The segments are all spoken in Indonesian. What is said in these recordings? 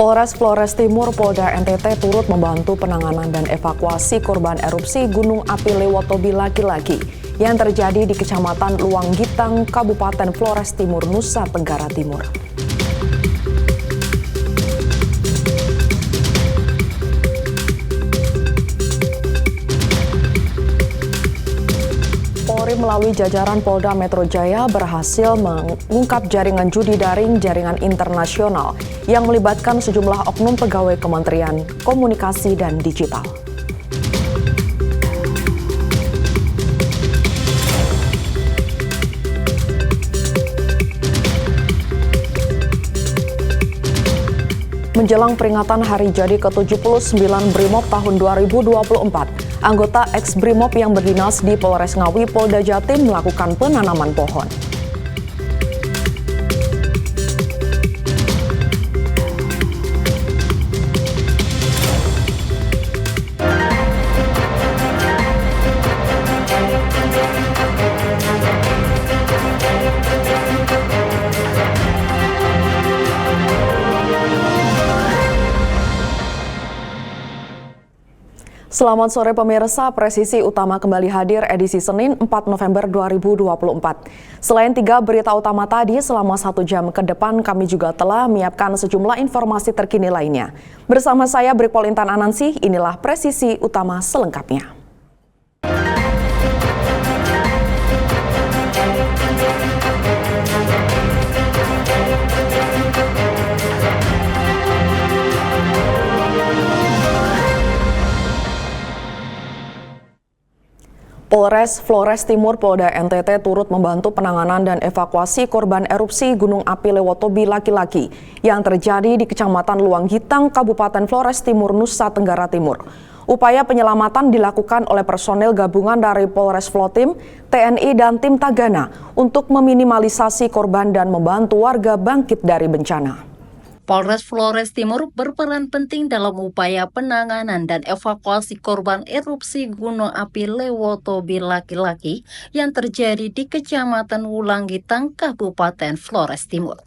Polres Flores Timur Polda NTT turut membantu penanganan dan evakuasi korban erupsi Gunung Api Lewotobi laki-laki yang terjadi di Kecamatan Luang Gitang, Kabupaten Flores Timur, Nusa Tenggara Timur. Polri melalui jajaran Polda Metro Jaya berhasil mengungkap jaringan judi daring jaringan internasional yang melibatkan sejumlah oknum pegawai Kementerian Komunikasi dan Digital. Menjelang peringatan hari jadi ke-79 Brimob tahun 2024, anggota ex-Brimob yang berdinas di Polres Ngawi, Polda Jatim melakukan penanaman pohon. Selamat sore pemirsa, Presisi Utama kembali hadir edisi Senin 4 November 2024. Selain 3 berita utama tadi, selama 1 jam ke depan kami juga telah menyiapkan sejumlah informasi terkini lainnya. Bersama saya Brigpol Intan Anansi, inilah Presisi Utama selengkapnya. Polres Flores Timur Polda NTT turut membantu penanganan dan evakuasi korban erupsi Gunung Api Lewotobi laki-laki yang terjadi di Kecamatan Luang Gitang, Kabupaten Flores Timur, Nusa Tenggara Timur. Upaya penyelamatan dilakukan oleh personel gabungan dari Polres Flotim, TNI, dan tim Tagana untuk meminimalisasi korban dan membantu warga bangkit dari bencana. Polres Flores Timur berperan penting dalam upaya penanganan dan evakuasi korban erupsi Gunung Api Lewotobi laki-laki yang terjadi di Kecamatan Luang Gitang, Kabupaten Flores Timur.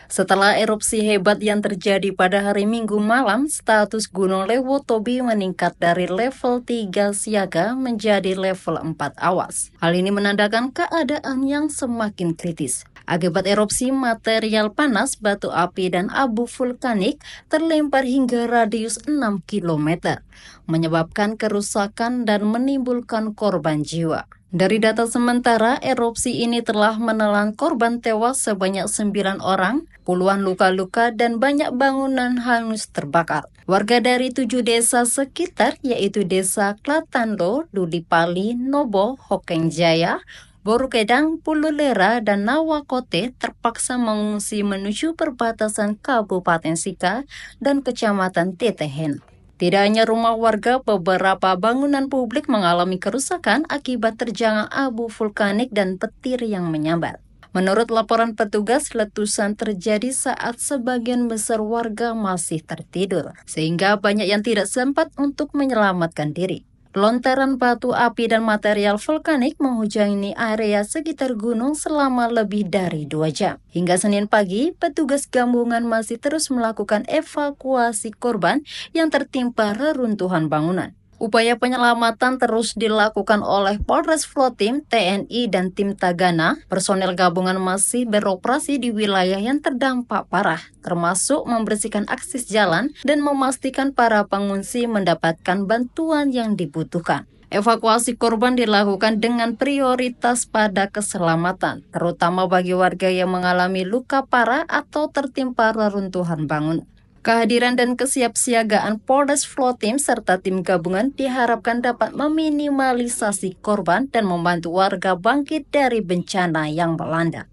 Setelah erupsi hebat yang terjadi pada hari Minggu malam, status Gunung Lewotobi meningkat dari level 3 siaga menjadi level 4 awas. Hal ini menandakan keadaan yang semakin kritis. Akibat erupsi, material panas, batu api, dan abu vulkanik terlempar hingga radius 6 km, menyebabkan kerusakan dan menimbulkan korban jiwa. Dari data sementara, erupsi ini telah menelan korban tewas sebanyak 9 orang, puluhan luka-luka, dan banyak bangunan hangus terbakar. Warga dari 7 desa sekitar, yaitu Desa Klatanlo, Dudipali, Nobo, Hokenjaya, Borukedang, Pululera, dan Nawakote terpaksa mengungsi menuju perbatasan Kabupaten Sika dan Kecamatan Tetehen. Tidak hanya rumah warga, beberapa bangunan publik mengalami kerusakan akibat terjangan abu vulkanik dan petir yang menyambar. Menurut laporan petugas, letusan terjadi saat sebagian besar warga masih tertidur, sehingga banyak yang tidak sempat untuk menyelamatkan diri. Lontaran batu api dan material vulkanik menghujani area sekitar gunung selama lebih dari 2 jam. Hingga Senin pagi, petugas gabungan masih terus melakukan evakuasi korban yang tertimpa reruntuhan bangunan. Upaya penyelamatan terus dilakukan oleh Polres Flotim, TNI, dan tim Tagana. Personel gabungan masih beroperasi di wilayah yang terdampak parah, termasuk membersihkan akses jalan dan memastikan para pengungsi mendapatkan bantuan yang dibutuhkan. Evakuasi korban dilakukan dengan prioritas pada keselamatan, terutama bagi warga yang mengalami luka parah atau tertimpa reruntuhan bangunan. Kehadiran dan kesiapsiagaan Polres Flotim serta tim gabungan diharapkan dapat meminimalisasi korban dan membantu warga bangkit dari bencana yang melanda.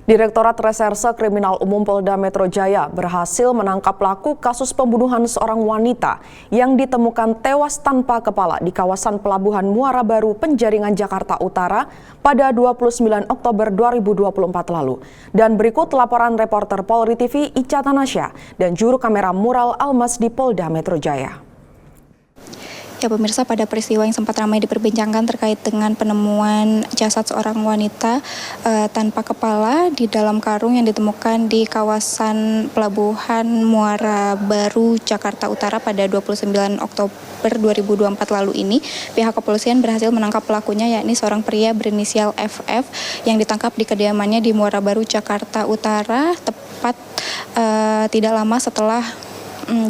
Direktorat Reserse Kriminal Umum Polda Metro Jaya berhasil menangkap pelaku kasus pembunuhan seorang wanita yang ditemukan tewas tanpa kepala di kawasan Pelabuhan Muara Baru, Penjaringan, Jakarta Utara pada 29 Oktober 2024 lalu. Dan berikut laporan reporter Polri TV Ica Tanasya dan juru kamera mural Almas di Polda Metro Jaya. Ya pemirsa, pada peristiwa yang sempat ramai diperbincangkan terkait dengan penemuan jasad seorang wanita tanpa kepala di dalam karung yang ditemukan di kawasan Pelabuhan Muara Baru, Jakarta Utara pada 29 Oktober 2024 lalu ini, pihak kepolisian berhasil menangkap pelakunya, yakni seorang pria berinisial FF yang ditangkap di kediamannya di Muara Baru, Jakarta Utara, tepat tidak lama setelah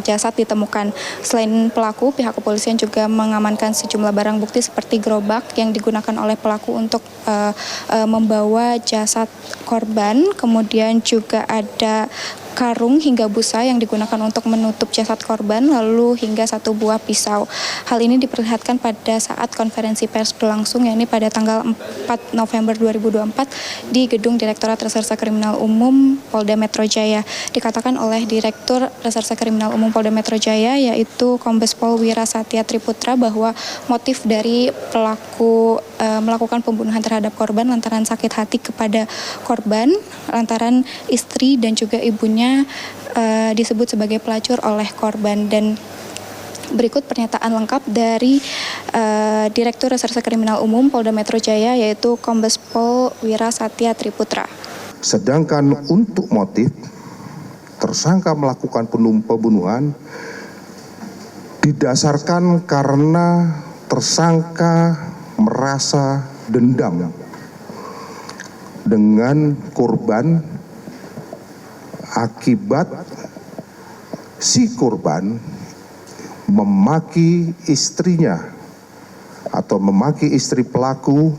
jasad ditemukan. Selain pelaku, pihak kepolisian juga mengamankan sejumlah barang bukti seperti gerobak yang digunakan oleh pelaku untuk membawa jasad korban, kemudian juga ada karung hingga busa yang digunakan untuk menutup jasad korban, lalu hingga satu buah pisau. Hal ini diperlihatkan pada saat konferensi pers berlangsung, yakni pada tanggal 4 November 2024 di Gedung Direktorat Reserse Kriminal Umum Polda Metro Jaya. Dikatakan oleh Direktur Reserse Kriminal Umum Polda Metro Jaya, yaitu Kombes Pol Wira Satya Triputra, bahwa motif dari pelaku melakukan pembunuhan terhadap korban lantaran sakit hati kepada korban, lantaran istri dan juga ibunya disebut sebagai pelacur oleh korban. Dan berikut pernyataan lengkap dari Direktur Reserse Kriminal Umum Polda Metro Jaya, yaitu Kombes Pol Wira Satya Triputra. Sedangkan untuk motif, tersangka melakukan pembunuhan didasarkan karena tersangka merasa dendam dengan korban akibat si korban memaki istrinya atau memaki istri pelaku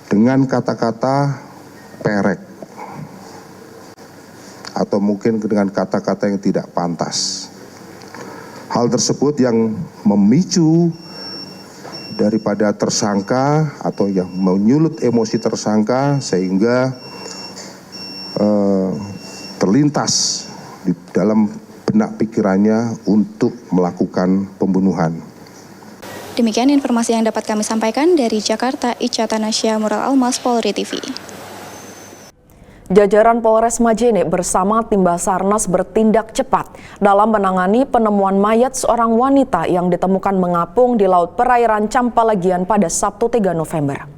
dengan kata-kata perek atau mungkin dengan kata-kata yang tidak pantas. Hal tersebut yang memicu daripada tersangka atau yang menyulut emosi tersangka sehingga terlintas di dalam benak pikirannya untuk melakukan pembunuhan. Demikian informasi yang dapat kami sampaikan dari Jakarta, Ica Tanasya, Mural Almas, Polri TV. Jajaran Polres Majene bersama tim Basarnas bertindak cepat dalam menangani penemuan mayat seorang wanita yang ditemukan mengapung di Laut Perairan Campalagian pada Sabtu 3 November.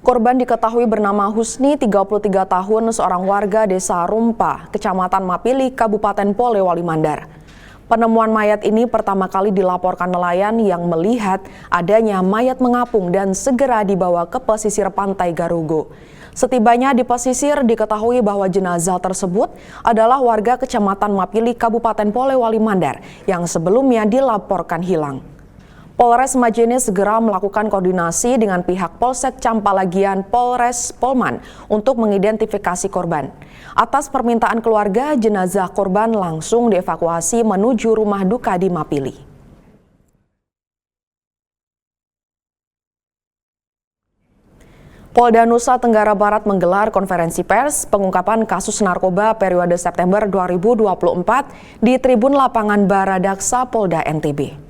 Korban diketahui bernama Husni, 33 tahun, seorang warga desa Rumpa, Kecamatan Mapili, Kabupaten Polewali Mandar. Penemuan mayat ini pertama kali dilaporkan nelayan yang melihat adanya mayat mengapung dan segera dibawa ke pesisir pantai Garugo. Setibanya di pesisir, diketahui bahwa jenazah tersebut adalah warga Kecamatan Mapili, Kabupaten Polewali Mandar yang sebelumnya dilaporkan hilang. Polres Majene segera melakukan koordinasi dengan pihak Polsek Campalagian Polres Polman untuk mengidentifikasi korban. Atas permintaan keluarga, jenazah korban langsung dievakuasi menuju rumah duka di Mapili. Polda Nusa Tenggara Barat menggelar konferensi pers pengungkapan kasus narkoba periode September 2024 di Tribun Lapangan Baradaksa Polda NTB.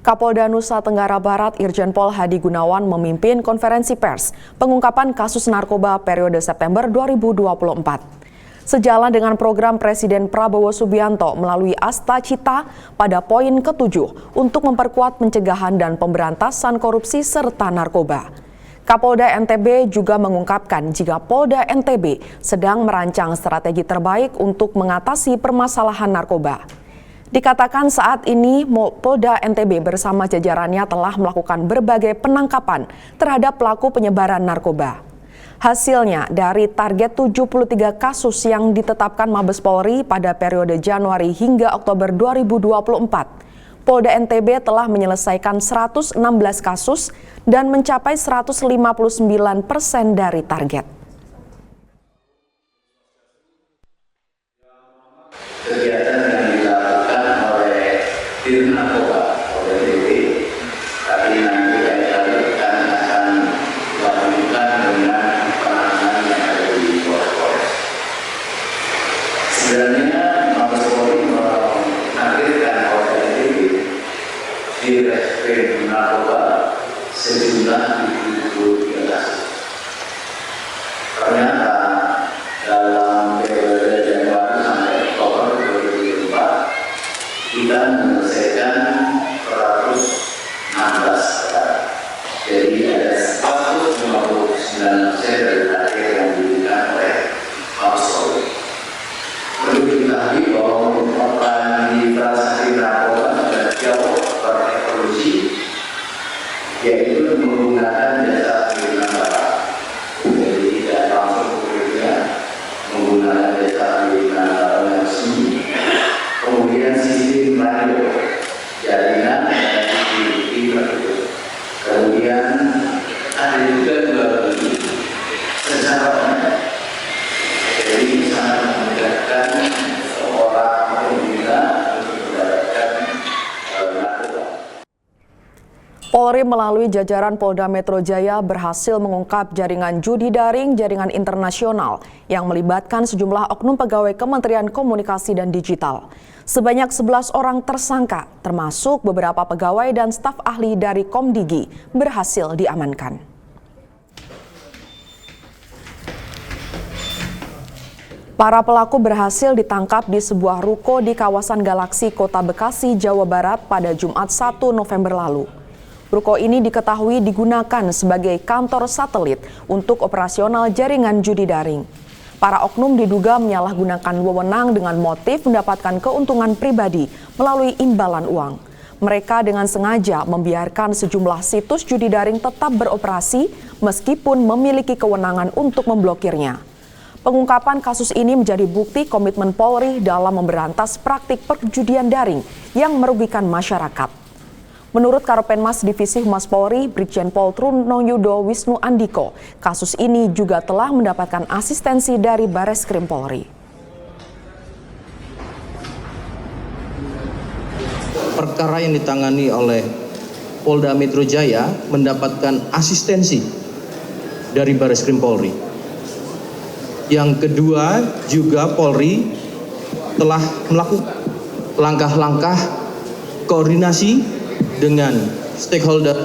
Kapolda Nusa Tenggara Barat Irjen Pol Hadi Gunawan memimpin konferensi pers pengungkapan kasus narkoba periode September 2024. Sejalan dengan program Presiden Prabowo Subianto melalui Asta Cita pada poin ke-7 untuk memperkuat pencegahan dan pemberantasan korupsi serta narkoba. Kapolda NTB juga mengungkapkan jika Polda NTB sedang merancang strategi terbaik untuk mengatasi permasalahan narkoba. Dikatakan saat ini Polda NTB bersama jajarannya telah melakukan berbagai penangkapan terhadap pelaku penyebaran narkoba. Hasilnya, dari target 73 kasus yang ditetapkan Mabes Polri pada periode Januari hingga Oktober 2024, Polda NTB telah menyelesaikan 116 kasus dan mencapai 159% dari target. Kegiatan yang dilakukan oleh Dirjen Narkoba Polri melalui jajaran Polda Metro Jaya berhasil mengungkap jaringan judi daring jaringan internasional yang melibatkan sejumlah oknum pegawai Kementerian Komunikasi dan Digital. Sebanyak 11 orang tersangka, termasuk beberapa pegawai dan staf ahli dari Komdigi, berhasil diamankan. Para pelaku berhasil ditangkap di sebuah ruko di kawasan Galaksi, Kota Bekasi, Jawa Barat pada Jumat 1 November lalu. Ruko ini diketahui digunakan sebagai kantor satelit untuk operasional jaringan judi daring. Para oknum diduga menyalahgunakan wewenang dengan motif mendapatkan keuntungan pribadi melalui imbalan uang. Mereka dengan sengaja membiarkan sejumlah situs judi daring tetap beroperasi meskipun memiliki kewenangan untuk memblokirnya. Pengungkapan kasus ini menjadi bukti komitmen Polri dalam memberantas praktik perjudian daring yang merugikan masyarakat. Menurut Karopenmas Divisi Humas Polri, Brigjen Pol Trunoyudo Wisnu Andiko, kasus ini juga telah mendapatkan asistensi dari Bareskrim Polri. Perkara yang ditangani oleh Polda Metro Jaya mendapatkan asistensi dari Bareskrim Polri. Yang kedua, juga Polri telah melakukan langkah-langkah koordinasi dengan stakeholder,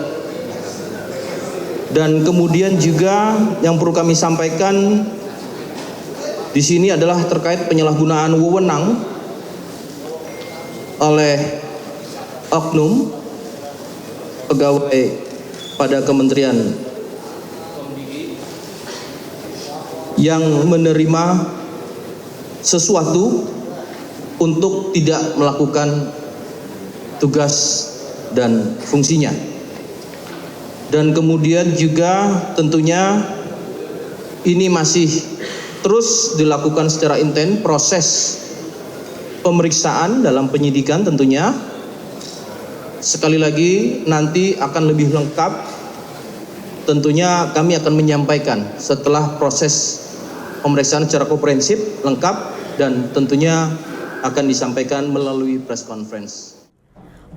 dan kemudian juga yang perlu kami sampaikan di sini adalah terkait penyalahgunaan wewenang oleh oknum pegawai pada Kementerian yang menerima sesuatu untuk tidak melakukan tugas dan fungsinya. Dan kemudian juga tentunya ini masih terus dilakukan secara intens proses pemeriksaan dalam penyidikan tentunya. Sekali lagi nanti akan lebih lengkap, tentunya kami akan menyampaikan setelah proses pemeriksaan secara komprehensif, lengkap, dan tentunya akan disampaikan melalui press conference.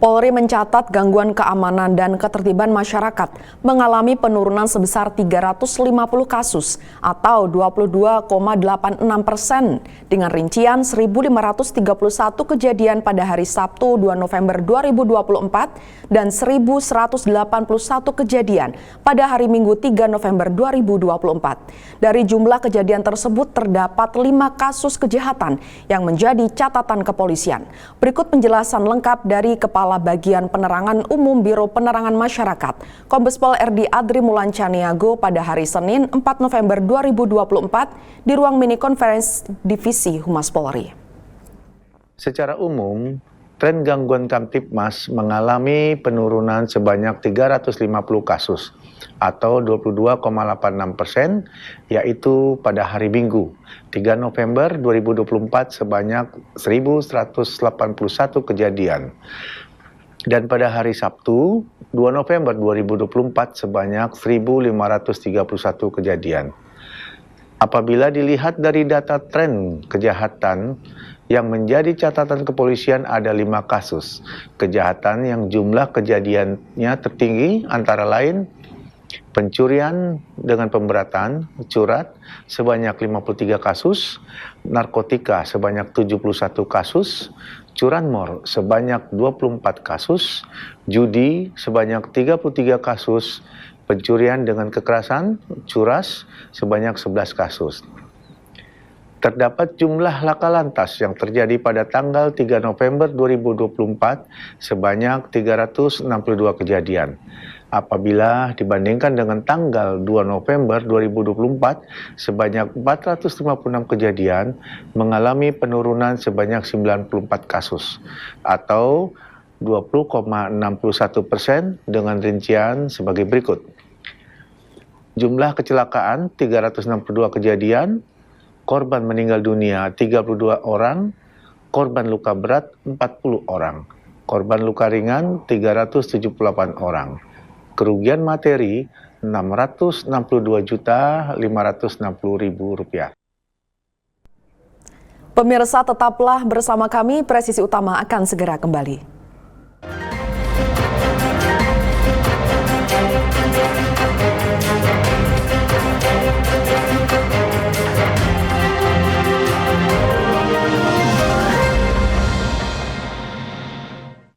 Polri mencatat gangguan keamanan dan ketertiban masyarakat mengalami penurunan sebesar 350 kasus atau 22,86%, dengan rincian 1.531 kejadian pada hari Sabtu 2 November 2024 dan 1.181 kejadian pada hari Minggu 3 November 2024. Dari jumlah kejadian tersebut terdapat 5 kasus kejahatan yang menjadi catatan kepolisian. Berikut penjelasan lengkap dari Kepala Bagian Penerangan Umum Biro Penerangan Masyarakat, Kombes Pol RD Adri Mulancaniago pada hari Senin 4 November 2024 di ruang mini conference Divisi Humas Polri. Secara umum, tren gangguan Kamtibmas mengalami penurunan sebanyak 350 kasus atau 22,86%, yaitu pada hari Minggu 3 November 2024 sebanyak 1.181 kejadian. Dan pada hari Sabtu 2 November 2024 sebanyak 1.531 kejadian. Apabila dilihat dari data tren kejahatan, yang menjadi catatan kepolisian ada 5 kasus kejahatan yang jumlah kejadiannya tertinggi antara lain pencurian dengan pemberatan, curat sebanyak 53 kasus, narkotika sebanyak 71 kasus, curanmor sebanyak 24 kasus, judi sebanyak 33 kasus, pencurian dengan kekerasan, curas sebanyak 11 kasus. Terdapat jumlah laka lantas yang terjadi pada tanggal 3 November 2024 sebanyak 362 kejadian. Apabila dibandingkan dengan tanggal 2 November 2024 sebanyak 456 kejadian mengalami penurunan sebanyak 94 kasus atau 20,61% dengan rincian sebagai berikut. Jumlah kecelakaan 362 kejadian, korban meninggal dunia 32 orang, korban luka berat 40 orang, korban luka ringan 378 orang. Kerugian materi Rp662.560.000. Pemirsa, tetaplah bersama kami, Presisi Utama akan segera kembali.